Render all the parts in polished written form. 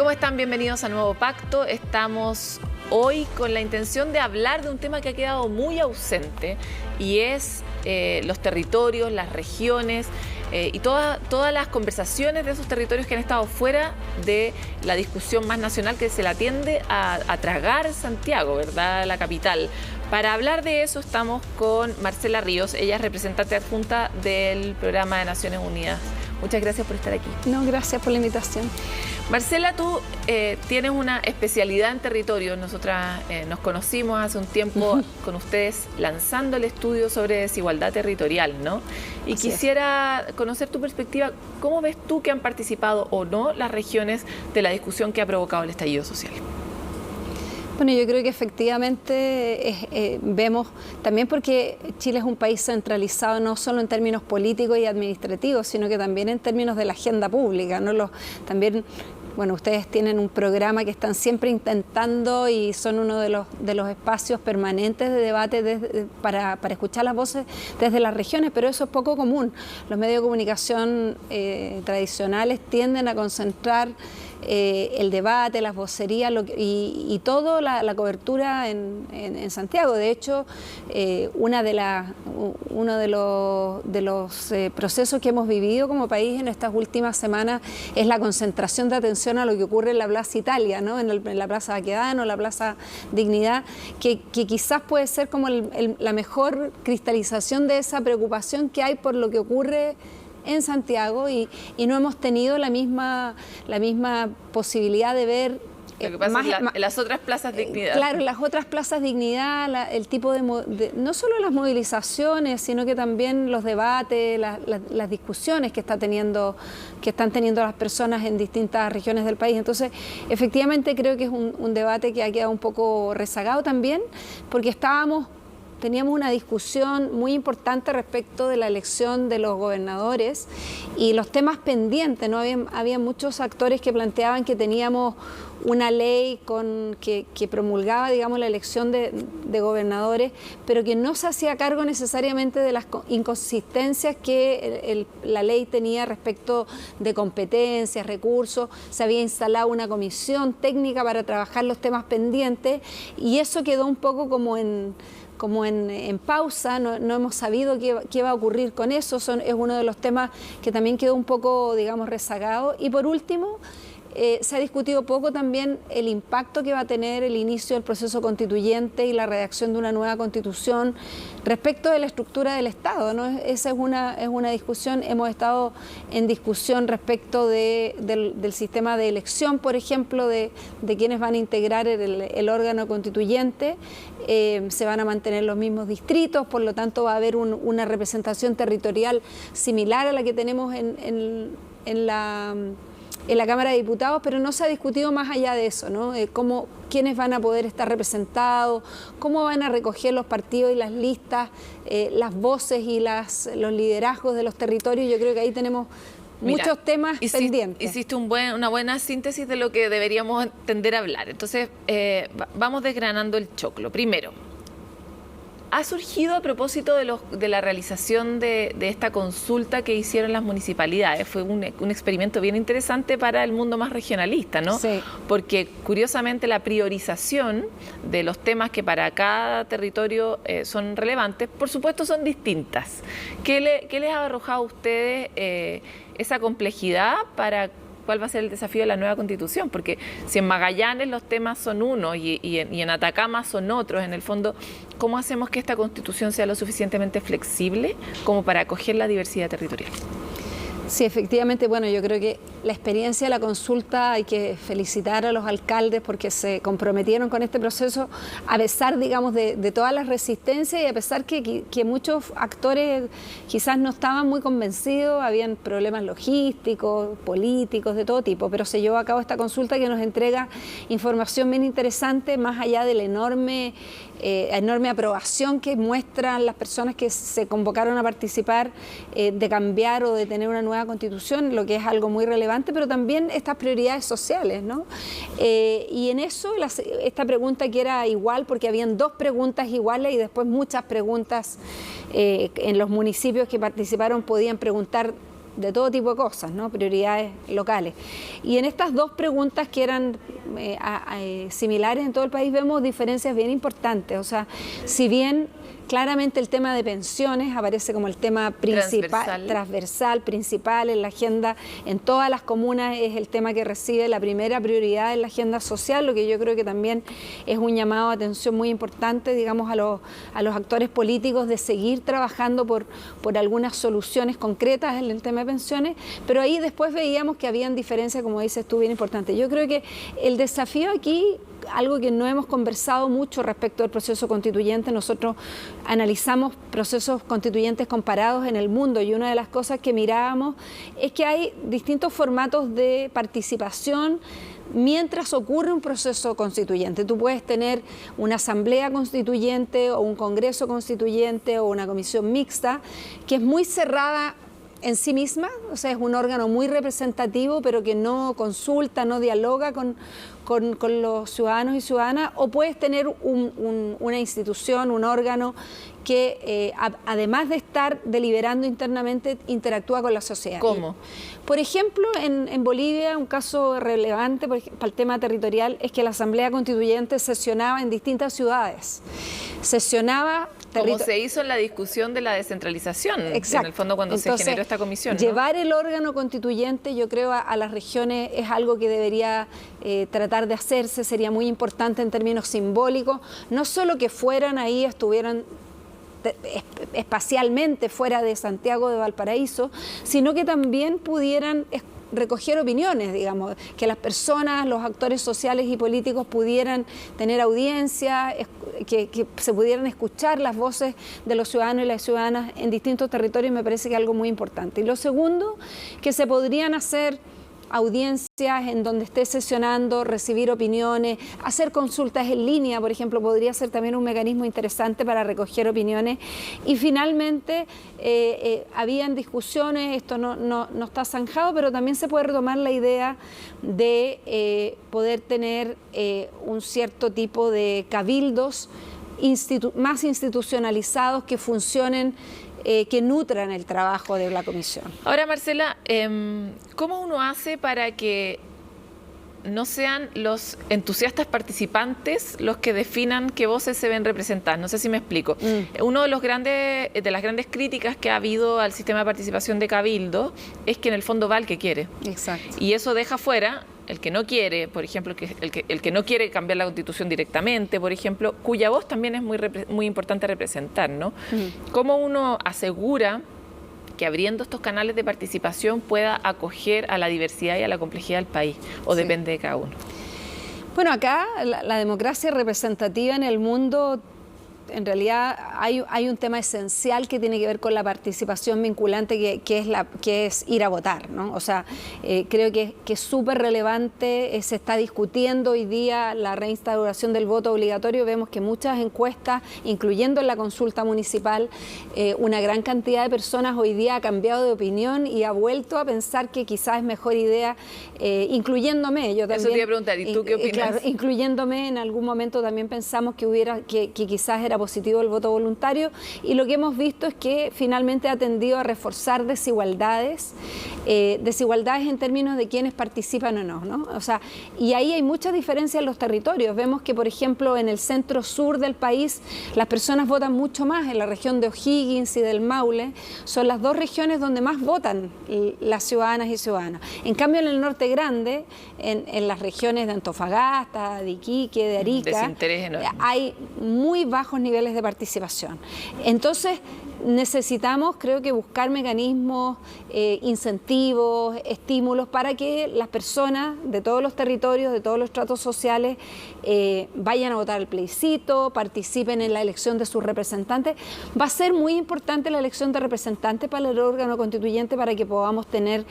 ¿Cómo están? Bienvenidos a Nuevo Pacto. Estamos hoy con la intención de hablar de un tema que ha quedado muy ausente y es los territorios, las regiones y todas las conversaciones de esos territorios que han estado fuera de la discusión más nacional que se la tiende a tragar Santiago, ¿verdad? La capital. Para hablar de eso estamos con Marcela Ríos, ella es representante adjunta del Programa de Naciones Unidas. Muchas gracias por estar aquí. No, gracias por la invitación. Marcela, tú tienes una especialidad en territorio. Nosotras nos conocimos hace un tiempo con ustedes lanzando el estudio sobre desigualdad territorial, ¿no? Y Así quisiera conocer tu perspectiva. ¿Cómo ves tú que han participado o no las regiones de la discusión que ha provocado el estallido social? Bueno, yo creo que efectivamente vemos, también porque Chile es un país centralizado no solo en términos políticos y administrativos, sino que también en términos de la agenda pública, ¿no? También, bueno, ustedes tienen un programa que están siempre intentando y son uno de los espacios permanentes de debate para escuchar las voces desde las regiones, pero eso es poco común. Los medios de comunicación tradicionales tienden a concentrar el debate, las vocerías y toda la cobertura en Santiago. De hecho, uno de los procesos que hemos vivido como país en estas últimas semanas es la concentración de atención a lo que ocurre en la Plaza Italia, ¿no? en la Plaza Baquedano, la Plaza Dignidad, que quizás puede ser como la mejor cristalización de esa preocupación que hay por lo que ocurre en Santiago y no hemos tenido la misma posibilidad de ver lo que pasa en las otras plazas Dignidad. Claro, las otras plazas Dignidad, el tipo de no solo las movilizaciones, sino que también los debates, las discusiones que están teniendo las personas en distintas regiones del país. Entonces, efectivamente creo que es un debate que ha quedado un poco rezagado también, porque teníamos una discusión muy importante respecto de la elección de los gobernadores y los temas pendientes, ¿no? Había muchos actores que planteaban que teníamos una ley que promulgaba, digamos, la elección de gobernadores, pero que no se hacía cargo necesariamente de las inconsistencias que la ley tenía respecto de competencias, recursos. Se había instalado una comisión técnica para trabajar los temas pendientes y eso quedó un poco como en pausa, no hemos sabido qué va a ocurrir con eso, es uno de los temas que también quedó un poco, digamos, rezagado. Y por último, se ha discutido poco también el impacto que va a tener el inicio del proceso constituyente y la redacción de una nueva constitución respecto de la estructura del Estado, ¿no? Esa es una discusión. Hemos estado en discusión respecto del sistema de elección, por ejemplo, de quienes van a integrar el órgano constituyente. Se van a mantener los mismos distritos, por lo tanto va a haber una representación territorial similar a la que tenemos en la Cámara de Diputados, pero no se ha discutido más allá de eso, ¿no? Quiénes van a poder estar representados, cómo van a recoger los partidos y las listas, las voces y los liderazgos de los territorios. Yo creo que ahí tenemos muchos temas pendientes. Hiciste una buena síntesis de lo que deberíamos tender a hablar. Entonces, vamos desgranando el choclo. Primero, ha surgido a propósito de la realización de esta consulta que hicieron las municipalidades. Fue un experimento bien interesante para el mundo más regionalista, ¿no? Sí. Porque curiosamente la priorización de los temas que para cada territorio son relevantes, por supuesto son distintas. ¿Qué les ha arrojado a ustedes esa complejidad para cuál va a ser el desafío de la nueva Constitución? Porque si en Magallanes los temas son unos y en Atacama son otros, en el fondo, ¿cómo hacemos que esta Constitución sea lo suficientemente flexible como para acoger la diversidad territorial? Sí, efectivamente, bueno, yo creo que la experiencia de la consulta hay que felicitar a los alcaldes porque se comprometieron con este proceso a pesar, digamos, de todas las resistencias y a pesar que muchos actores quizás no estaban muy convencidos, habían problemas logísticos, políticos, de todo tipo, pero se llevó a cabo esta consulta que nos entrega información bien interesante más allá del enorme aprobación que muestran las personas que se convocaron a participar de cambiar o de tener una nueva constitución, lo que es algo muy relevante, pero también estas prioridades sociales, ¿no? Y en eso, esta pregunta que era igual, porque habían dos preguntas iguales y después muchas preguntas en los municipios que participaron podían preguntar de todo tipo de cosas, ¿no? Prioridades locales. Y en estas dos preguntas que eran similares en todo el país vemos diferencias bien importantes. O sea, si bien claramente el tema de pensiones aparece como el tema principal, transversal, principal en la agenda, en todas las comunas es el tema que recibe la primera prioridad en la agenda social, lo que yo creo que también es un llamado de atención muy importante, digamos, a los actores políticos de seguir trabajando por algunas soluciones concretas en el tema de pensiones, pero ahí después veíamos que habían diferencias, como dices tú, bien importantes. Yo creo que el desafío aquí, algo que no hemos conversado mucho respecto al proceso constituyente, nosotros analizamos procesos constituyentes comparados en el mundo y una de las cosas que mirábamos es que hay distintos formatos de participación mientras ocurre un proceso constituyente. Tú puedes tener una asamblea constituyente o un congreso constituyente o una comisión mixta que es muy cerrada en sí misma, o sea, es un órgano muy representativo, pero que no consulta, no dialoga con los ciudadanos y ciudadanas, o puedes tener una institución, un órgano que además de estar deliberando internamente, interactúa con la sociedad. ¿Cómo? Por ejemplo, en Bolivia, un caso relevante para el tema territorial es que la Asamblea Constituyente sesionaba en distintas ciudades. Sesionaba... Como se hizo en la discusión de la descentralización, exacto, en el fondo cuando se generó esta comisión, ¿no? Llevar el órgano constituyente, yo creo, a las regiones es algo que debería tratar de hacerse, sería muy importante en términos simbólicos, no solo que fueran ahí, estuvieran espacialmente fuera de Santiago de Valparaíso, sino que también pudieran recoger opiniones, digamos, que las personas, los actores sociales y políticos pudieran tener audiencia, que se pudieran escuchar las voces de los ciudadanos y las ciudadanas en distintos territorios, me parece que es algo muy importante. Y lo segundo, que se podrían hacer audiencias en donde esté sesionando, recibir opiniones, hacer consultas en línea, por ejemplo, podría ser también un mecanismo interesante para recoger opiniones. Y finalmente, habían discusiones, esto no está zanjado, pero también se puede retomar la idea de poder tener un cierto tipo de cabildos más institucionalizados que funcionen, que nutran el trabajo de la comisión. Ahora, Marcela, ¿cómo uno hace para que no sean los entusiastas participantes los que definan qué voces se ven representadas? No sé si me explico. Uno de las grandes críticas que ha habido al sistema de participación de Cabildo es que en el fondo va el que quiere. Exacto. Y eso deja fuera el que no quiere, por ejemplo, el que no quiere cambiar la Constitución directamente, por ejemplo, cuya voz también es muy importante representar, ¿no? ¿Cómo uno asegura que abriendo estos canales de participación pueda acoger a la diversidad y a la complejidad del país? ¿O depende de cada uno? Bueno, acá la democracia representativa en el mundo, en realidad hay un tema esencial que tiene que ver con la participación vinculante, que es ir a votar, ¿no? O sea, creo que es súper relevante, se está discutiendo hoy día la reinstauración del voto obligatorio. Vemos que muchas encuestas, incluyendo en la consulta municipal, una gran cantidad de personas hoy día ha cambiado de opinión y ha vuelto a pensar que quizás es mejor idea, incluyéndome. Yo también, eso te iba a preguntar, ¿y tú qué opinas? Claro, incluyéndome, en algún momento también pensamos que quizás era positivo el voto voluntario, y lo que hemos visto es que finalmente ha tendido a reforzar desigualdades en términos de quiénes participan o no, ¿no? O sea, y ahí hay muchas diferencias en los territorios. Vemos que, por ejemplo, en el centro sur del país las personas votan mucho más. En la región de O'Higgins y del Maule son las dos regiones donde más votan las ciudadanas y ciudadanos. En cambio, en el norte grande, en las regiones de Antofagasta, de Iquique, de Arica, hay muy bajos niveles de participación. Entonces, necesitamos, creo que, buscar mecanismos, incentivos, estímulos para que las personas de todos los territorios, de todos los estratos sociales, vayan a votar el plebiscito, participen en la elección de sus representantes. Va a ser muy importante la elección de representantes para el órgano constituyente para que podamos tener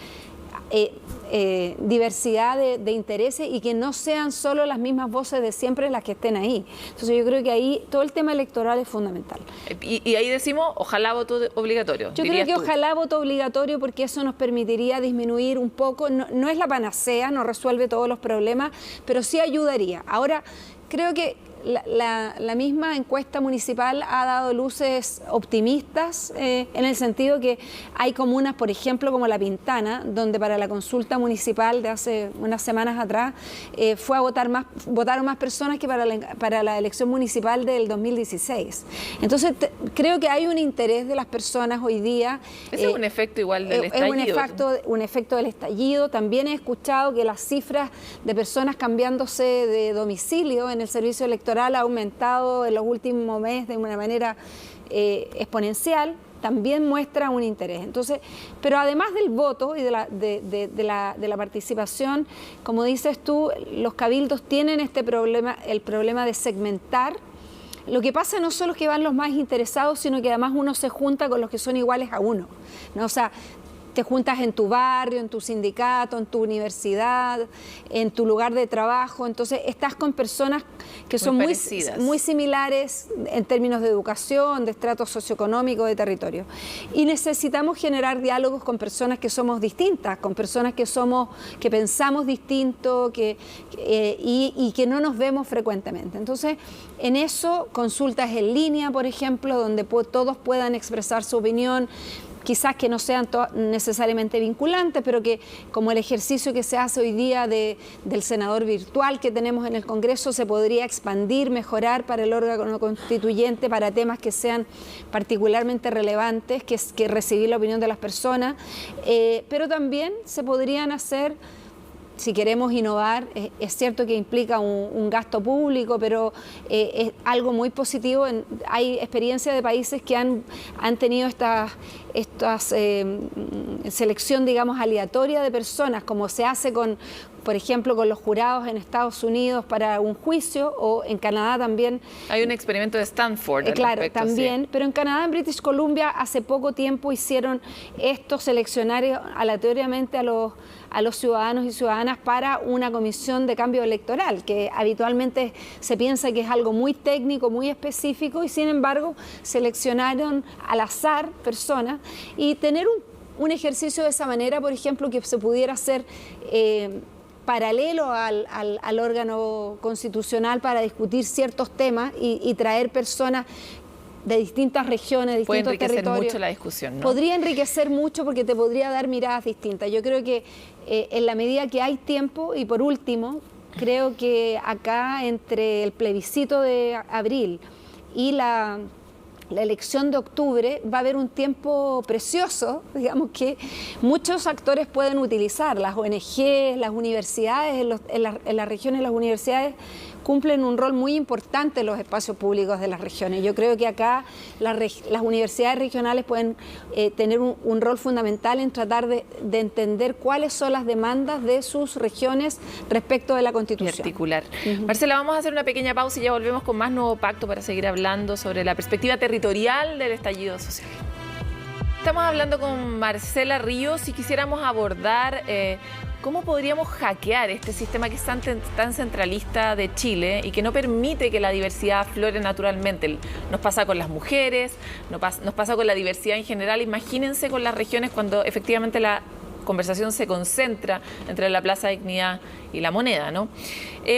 diversidad de intereses y que no sean solo las mismas voces de siempre las que estén ahí. Entonces yo creo que ahí todo el tema electoral es fundamental. Y ahí decimos, ojalá voto obligatorio. Yo creo que ojalá voto obligatorio, porque eso nos permitiría disminuir un poco, no es la panacea, no resuelve todos los problemas, pero sí ayudaría. Ahora, creo que la misma encuesta municipal ha dado luces optimistas en el sentido que hay comunas, por ejemplo, como La Pintana, donde para la consulta municipal de hace unas semanas atrás votaron más personas que para la elección municipal del 2016. Entonces, creo que hay un interés de las personas hoy día. Ese es un efecto igual del estallido. Es un efecto del estallido. También he escuchado que las cifras de personas cambiándose de domicilio en el servicio electoral ha aumentado en los últimos meses de una manera exponencial. También muestra un interés. Entonces, pero además del voto y de la participación, como dices tú, los cabildos tienen el problema de segmentar. Lo que pasa no solo es que van los más interesados, sino que además uno se junta con los que son iguales a uno, ¿no? O sea, te juntas en tu barrio, en tu sindicato, en tu universidad, en tu lugar de trabajo. Entonces, estás con personas que son muy similares en términos de educación, de estrato socioeconómico, de territorio. Y necesitamos generar diálogos con personas que somos distintas, con personas que pensamos distinto y que no nos vemos frecuentemente. Entonces, en eso, consultas en línea, por ejemplo, donde todos puedan expresar su opinión, quizás que no sean necesariamente vinculantes, pero que como el ejercicio que se hace hoy día del senador virtual que tenemos en el Congreso se podría expandir, mejorar para el órgano constituyente, para temas que sean particularmente relevantes, que recibir la opinión de las personas, pero también se podrían hacer. Si queremos innovar, es cierto que implica un gasto público, pero es algo muy positivo. Hay experiencias de países que han tenido esta selección, digamos, aleatoria de personas, como se hace por ejemplo, con los jurados en Estados Unidos para un juicio, o en Canadá también. Hay un experimento de Stanford. Claro, también, sí. Pero en Canadá, en British Columbia, hace poco tiempo hicieron esto, seleccionar aleatoriamente a los ciudadanos y ciudadanas para una comisión de cambio electoral, que habitualmente se piensa que es algo muy técnico, muy específico, y sin embargo seleccionaron al azar personas, y tener un ejercicio de esa manera, por ejemplo, que se pudiera hacer paralelo al órgano constitucional para discutir ciertos temas y traer personas de distintas regiones, de distintos territorios. Puede enriquecer mucho la discusión, ¿no? Podría enriquecer mucho porque te podría dar miradas distintas. Yo creo que en la medida que hay tiempo, y por último, creo que acá entre el plebiscito de abril y la elección de octubre va a haber un tiempo precioso, digamos, que muchos actores pueden utilizar. Las ONG, las universidades, en las regiones las universidades cumplen un rol muy importante en los espacios públicos de las regiones. Yo creo que acá las universidades regionales pueden tener un rol fundamental en tratar de entender cuáles son las demandas de sus regiones respecto de la Constitución. Y articular. Marcela, vamos a hacer una pequeña pausa y ya volvemos con más Nuevo Pacto para seguir hablando sobre la perspectiva territorial del estallido social. Estamos hablando con Marcela Ríos y quisiéramos abordar cómo podríamos hackear este sistema que es tan centralista de Chile y que no permite que la diversidad aflore naturalmente. Nos pasa con las mujeres, nos pasa con la diversidad en general. Imagínense con las regiones cuando efectivamente la conversación se concentra entre la Plaza Dignidad y la Moneda, ¿no?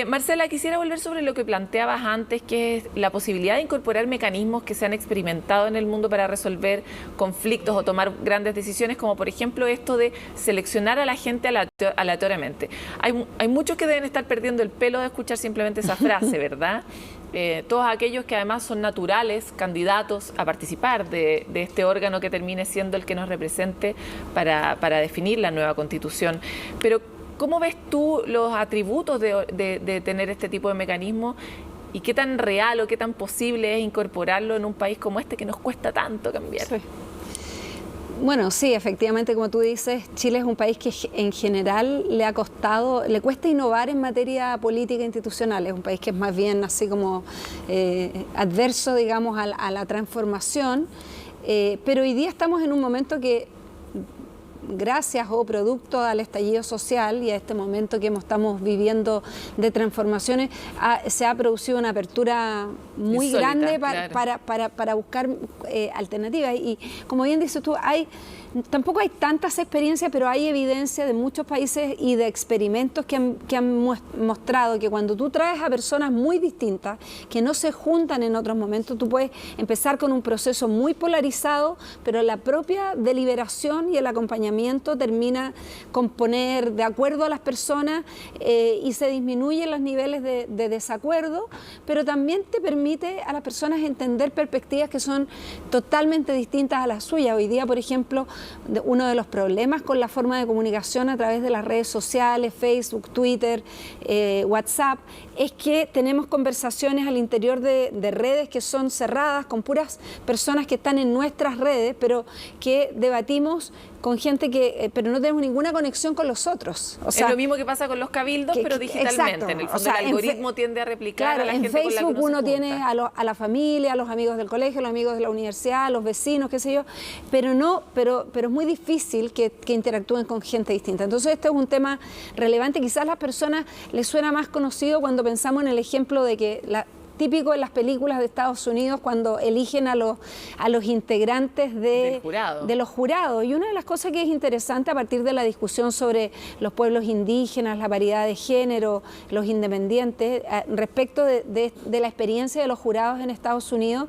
Marcela, quisiera volver sobre lo que planteabas antes, que es la posibilidad de incorporar mecanismos que se han experimentado en el mundo para resolver conflictos o tomar grandes decisiones, como por ejemplo esto de seleccionar a la gente aleatoriamente. Hay muchos que deben estar perdiendo el pelo de escuchar simplemente esa frase, ¿verdad? Todos aquellos que además son naturales, candidatos a participar de este órgano que termine siendo el que nos represente para definir la nueva Constitución. Pero, ¿cómo ves tú los atributos de tener este tipo de mecanismos y qué tan real o qué tan posible es incorporarlo en un país como este que nos cuesta tanto cambiar? Sí. Bueno, sí, efectivamente, como tú dices, Chile es un país que en general le cuesta innovar en materia política e institucional. Es un país que es más bien así como adverso, digamos, a la transformación. Pero hoy día estamos en un momento que, gracias o producto al estallido social y a este momento que estamos viviendo de transformaciones, se ha producido una apertura muy insólita, grande claro. para buscar alternativas. Y como bien dices tú, tampoco hay tantas experiencias, pero hay evidencia de muchos países y de experimentos que han mostrado que cuando tú traes a personas muy distintas, que no se juntan en otros momentos, tú puedes empezar con un proceso muy polarizado, pero la propia deliberación y el acompañamiento termina con poner de acuerdo a las personas y se disminuyen los niveles de desacuerdo, pero también te permite a las personas entender perspectivas que son totalmente distintas a las suyas. Hoy día, por ejemplo, uno de los problemas con la forma de comunicación a través de las redes sociales, Facebook, Twitter, WhatsApp, es que tenemos conversaciones al interior de redes que son cerradas, con puras personas que están en nuestras redes, pero que debatimos con gente pero no tenemos ninguna conexión con los otros. O sea, es lo mismo que pasa con los cabildos, pero digitalmente. Exacto. En el fondo, O sea, el algoritmo tiende a replicar claro, a la gente en Facebook con la que uno tiene a la familia, a los amigos del colegio, a los amigos de la universidad, a los vecinos, qué sé yo, pero es muy difícil que interactúen con gente distinta. Entonces este es un tema relevante. Quizás a las personas les suena más conocido cuando pensamos en el ejemplo de que típico en las películas de Estados Unidos cuando eligen a los integrantes de los jurados. Y una de las cosas que es interesante a partir de la discusión sobre los pueblos indígenas, la paridad de género, los independientes, respecto de la experiencia de los jurados en Estados Unidos,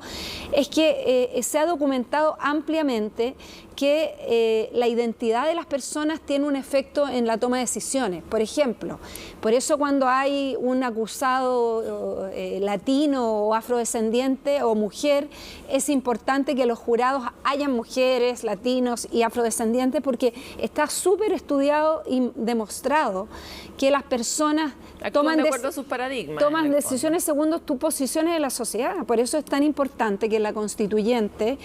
es que se ha documentado ampliamente que la identidad de las personas tiene un efecto en la toma de decisiones. Por ejemplo, por eso cuando hay un acusado latino o afrodescendiente o mujer, es importante que los jurados hayan mujeres, latinos y afrodescendientes, porque está súper estudiado y demostrado que las personas toman de acuerdo a sus paradigmas, toman decisiones según tus posiciones en la sociedad. Por eso es tan importante que la constituyente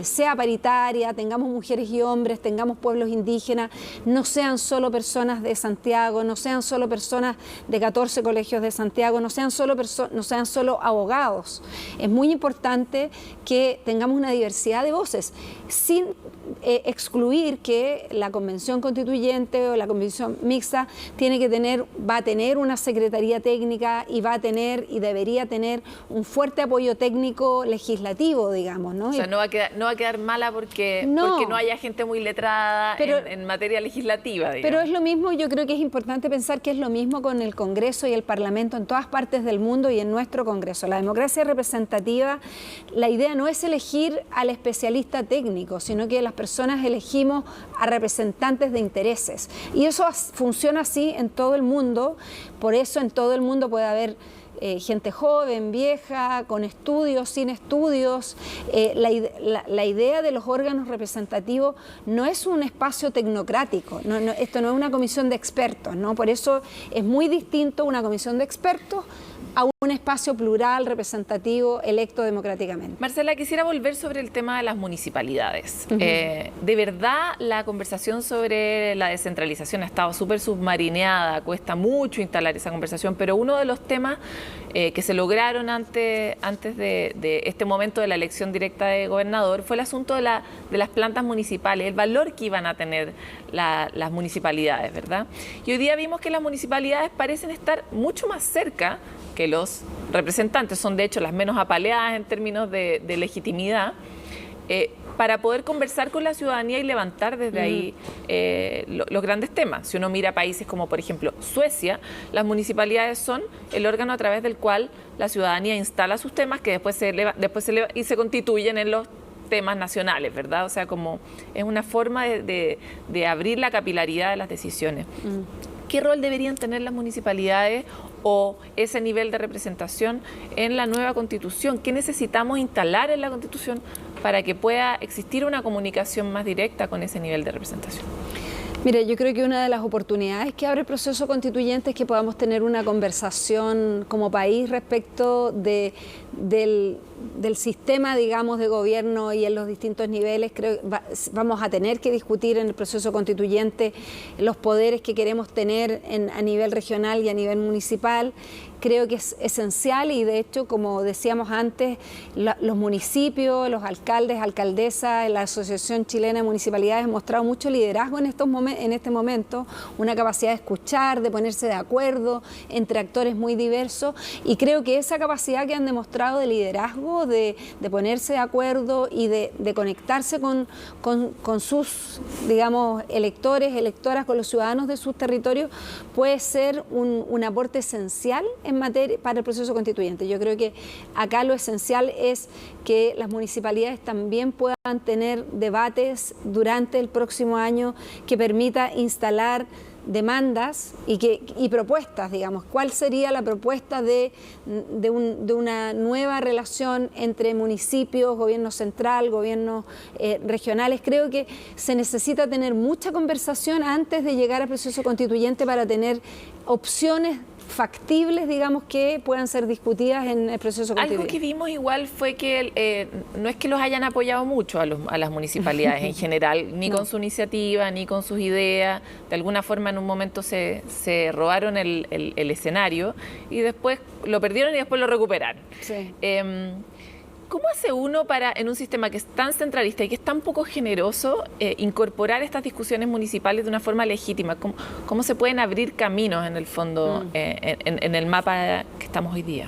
sea paritaria, tengamos mujeres y hombres, tengamos pueblos indígenas, no sean solo personas de Santiago, no sean solo personas de 14 colegios de Santiago, no sean solo abogados. Es muy importante que tengamos una diversidad de voces, sin excluir que la convención constituyente o la convención mixta va a tener una secretaría técnica y va a tener y debería tener un fuerte apoyo técnico legislativo, digamos, ¿no? O sea, no va a quedar mala porque no haya gente muy letrada en materia legislativa, digamos. Pero es lo mismo, yo creo que es importante pensar que es lo mismo con el Congreso y el Parlamento en todas partes del mundo y en nuestro Congreso. La democracia representativa, la idea no es elegir al especialista técnico, sino que las personas elegimos a representantes de intereses. Y eso funciona así en todo el mundo, por eso en todo el mundo puede haber gente joven, vieja, con estudios, sin estudios. La idea de los órganos representativos no es un espacio tecnocrático, esto no es una comisión de expertos, ¿no? Por eso es muy distinto una comisión de expertos a un espacio plural, representativo, electo democráticamente. Marcela, quisiera volver sobre el tema de las municipalidades. De verdad, la conversación sobre la descentralización ha estado súper submarineada, cuesta mucho instalar esa conversación, pero uno de los temas que se lograron antes de este momento de la elección directa de gobernador fue el asunto de las plantas municipales, el valor que iban a tener las municipalidades, ¿verdad? Y hoy día vimos que las municipalidades parecen estar mucho más cerca que los representantes, son de hecho las menos apaleadas en términos de legitimidad, para poder conversar con la ciudadanía y levantar desde ahí los grandes temas. Si uno mira países como por ejemplo Suecia, las municipalidades son el órgano a través del cual la ciudadanía instala sus temas que después se constituyen en los temas nacionales, ¿verdad? O sea, como es una forma de abrir la capilaridad de las decisiones. ¿Qué rol deberían tener las municipalidades o ese nivel de representación en la nueva Constitución? ¿Qué necesitamos instalar en la Constitución para que pueda existir una comunicación más directa con ese nivel de representación? Mire, yo creo que una de las oportunidades que abre el proceso constituyente es que podamos tener una conversación como país respecto de del sistema, digamos, de gobierno y en los distintos niveles. Creo que vamos a tener que discutir en el proceso constituyente los poderes que queremos tener a nivel regional y a nivel municipal. Creo que es esencial y de hecho, como decíamos antes, los municipios, los alcaldes, alcaldesas, la Asociación Chilena de Municipalidades han mostrado mucho liderazgo en este momento, una capacidad de escuchar, de ponerse de acuerdo entre actores muy diversos, y creo que esa capacidad que han demostrado de liderazgo, de ponerse de acuerdo y de conectarse con sus, digamos, electores, electoras, con los ciudadanos de sus territorios, puede ser un aporte esencial en materia para el proceso constituyente. Yo creo que acá lo esencial es que las municipalidades también puedan tener debates durante el próximo año que permita instalar demandas y propuestas, digamos. ¿Cuál sería la propuesta de una nueva relación entre municipios, gobierno central, gobiernos regionales? Creo que se necesita tener mucha conversación antes de llegar al proceso constituyente para tener opciones factibles, digamos, que puedan ser discutidas en el proceso constituyente. Algo que vimos igual fue que no es que los hayan apoyado mucho a las municipalidades en general, ni con su iniciativa, ni con sus ideas. De alguna forma en un momento se robaron el escenario y después lo perdieron y después lo recuperaron. Sí. ¿Cómo hace uno para, en un sistema que es tan centralista y que es tan poco generoso, incorporar estas discusiones municipales de una forma legítima? ¿Cómo se pueden abrir caminos, en el fondo, en el mapa que estamos hoy día?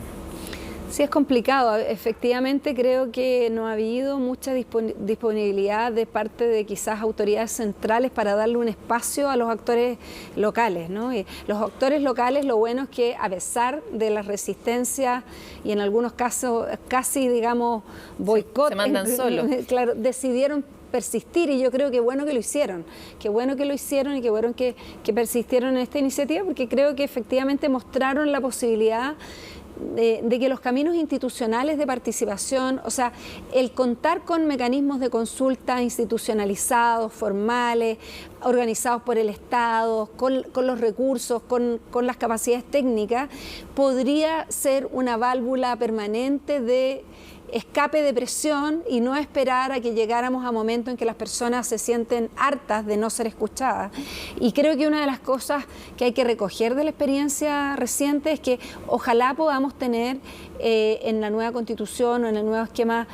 Sí, es complicado. Efectivamente, creo que no ha habido mucha disponibilidad de parte de quizás autoridades centrales para darle un espacio a los actores locales, ¿no? Y los actores locales, lo bueno es que a pesar de la resistencia y en algunos casos casi, digamos, boicot, se mandan solos. Claro, decidieron persistir, y yo creo que bueno que lo hicieron, y qué bueno que persistieron en esta iniciativa, porque creo que efectivamente mostraron la posibilidad de que los caminos institucionales de participación, o sea, el contar con mecanismos de consulta institucionalizados, formales, organizados por el Estado, con los recursos, con las capacidades técnicas, podría ser una válvula permanente de escape de presión y no esperar a que llegáramos a momentos en que las personas se sienten hartas de no ser escuchadas. Y creo que una de las cosas que hay que recoger de la experiencia reciente es que ojalá podamos tener en la nueva Constitución o en el nuevo esquema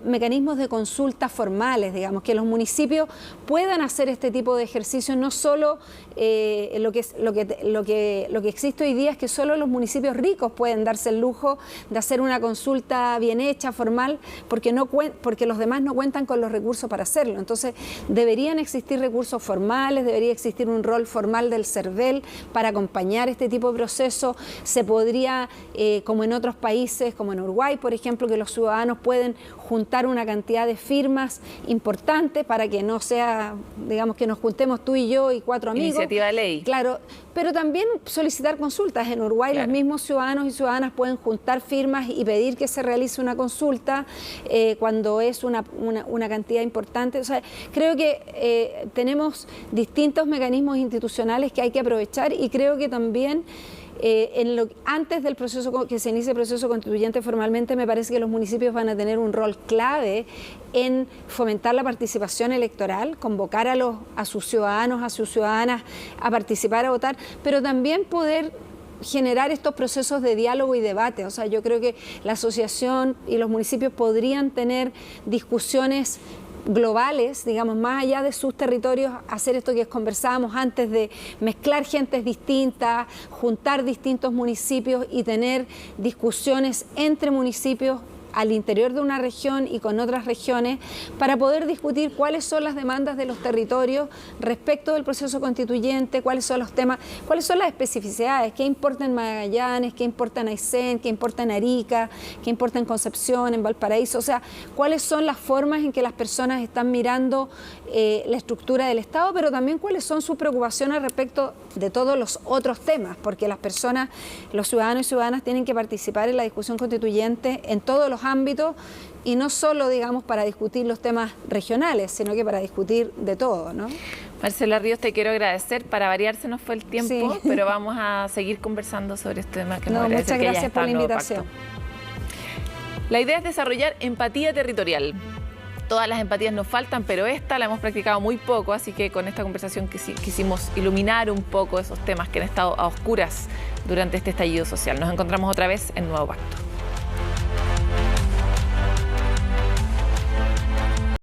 mecanismos de consulta formales, digamos, que los municipios puedan hacer este tipo de ejercicios, no solo lo que existe hoy día es que solo los municipios ricos pueden darse el lujo de hacer una consulta bien hecha, formal, porque los demás no cuentan con los recursos para hacerlo. Entonces, deberían existir recursos formales, debería existir un rol formal del CERVEL para acompañar este tipo de procesos. Se podría, como en otros países, como en Uruguay, por ejemplo, que los ciudadanos pueden juntar una cantidad de firmas importantes para que no sea, digamos, que nos juntemos tú y yo y 4 amigos. Iniciativa de ley. Claro, pero también solicitar consultas. En Uruguay, claro, los mismos ciudadanos y ciudadanas pueden juntar firmas y pedir que se realice una consulta cuando es una cantidad importante. O sea, creo que tenemos distintos mecanismos institucionales que hay que aprovechar, y creo que también antes del proceso, que se inicie el proceso constituyente formalmente, me parece que los municipios van a tener un rol clave en fomentar la participación electoral, convocar a sus ciudadanos, a sus ciudadanas a participar, a votar, pero también poder generar estos procesos de diálogo y debate. O sea, yo creo que la asociación y los municipios podrían tener discusiones globales, digamos, más allá de sus territorios, hacer esto que conversábamos antes de mezclar gentes distintas, juntar distintos municipios y tener discusiones entre municipios al interior de una región y con otras regiones para poder discutir cuáles son las demandas de los territorios respecto del proceso constituyente, cuáles son los temas, cuáles son las especificidades, qué importa en Magallanes, qué importa en Aysén, qué importa en Arica, qué importa en Concepción, en Valparaíso, o sea, cuáles son las formas en que las personas están mirando la estructura del Estado, pero también cuáles son sus preocupaciones respecto de todos los otros temas, porque las personas, los ciudadanos y ciudadanas tienen que participar en la discusión constituyente en todos los ámbitos, y no solo, digamos, para discutir los temas regionales, sino que para discutir de todo, ¿no? Marcela Ríos, te quiero agradecer. Para variar se nos fue el tiempo, sí, pero vamos a seguir conversando sobre este tema que muchas gracias por la invitación. Pacto. La idea es desarrollar empatía territorial. Todas las empatías nos faltan, pero esta la hemos practicado muy poco, así que con esta conversación quisimos iluminar un poco esos temas que han estado a oscuras durante este estallido social. Nos encontramos otra vez en Nuevo Pacto.